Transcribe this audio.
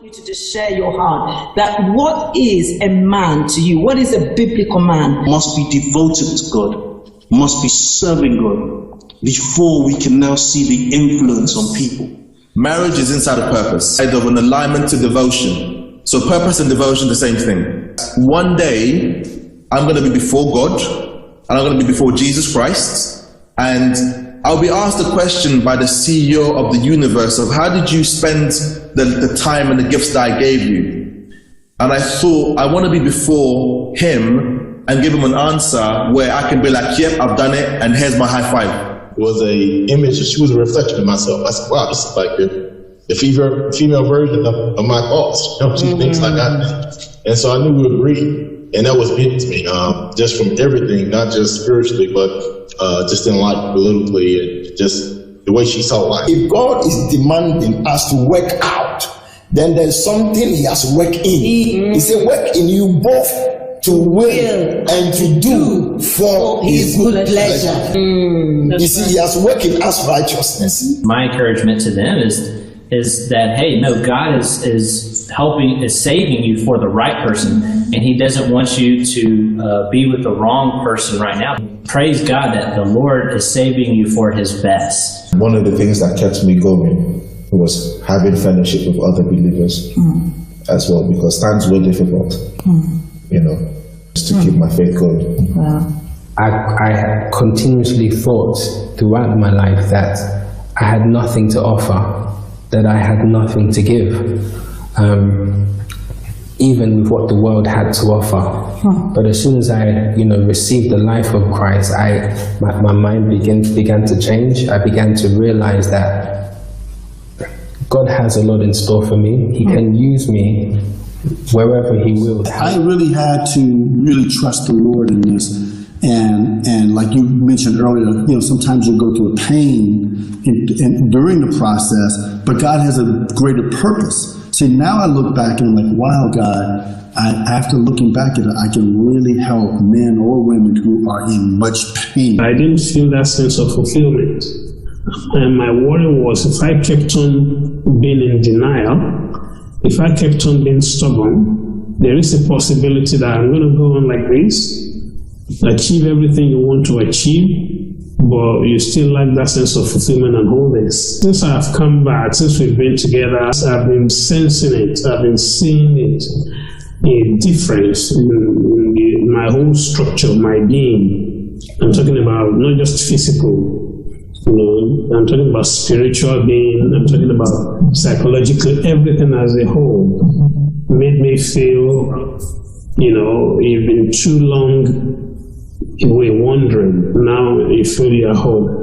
you to just share your heart, that what is a man to you? What is a biblical man? Must be devoted to God, must be serving God before we can now see the influence on people. Marriage is inside of purpose, of an alignment to devotion. So purpose and devotion, the same thing. One day, I'm going to be before God, and I'm going to be before Jesus Christ, and I'll be asked a question by the CEO of the universe of how did you spend the time and the gifts that I gave you? And I thought, I want to be before him and give him an answer where I can be like, yep, I've done it, and here's my high five. It was a image, she was a reflection of myself. I said, wow, this is like the female version of my thoughts. You know, she thinks like I think. And so I knew we would agree. And that was big to me, just from everything, not just spiritually, but just in life, politically, and just the way she saw life. If God is demanding us to work out, then there's something he has worked in. He said, work in you both to will and to do for his good pleasure. You see, he has worked in us righteousness. My encouragement to them is that, hey, no, God is saving you for the right person, and he doesn't want you to be with the wrong person right now. Praise God that the Lord is saving you for his best. One of the things that kept me going was having fellowship with other believers as well, because times were difficult, you know, just to keep my faith going. Wow. I had continuously thought throughout my life that I had nothing to offer, that I had nothing to give, even with what the world had to offer. But as soon as I, received the life of Christ, my mind began to change. I began to realize that God has a lot in store for me. He can use me wherever he will. I really had to really trust the Lord in this. And like you mentioned earlier, sometimes you go through a pain during the process, but God has a greater purpose. See, now I look back and I'm like, wow, God, after looking back at it, I can really help men or women who are in much pain. I didn't feel that sense of fulfillment. And my worry was, if I kept on being in denial, if I kept on being stubborn, there is a possibility that I'm going to go on like this, achieve everything you want to achieve, but you still lack that sense of fulfillment and wholeness. Since I've come back, since we've been together, I've been sensing it, I've been seeing it, a difference in my whole structure, my being. I'm talking about not just physical, I'm talking about spiritual being, I'm talking about psychological, everything as a whole made me feel, you've been too long away wandering, now you feel you're home.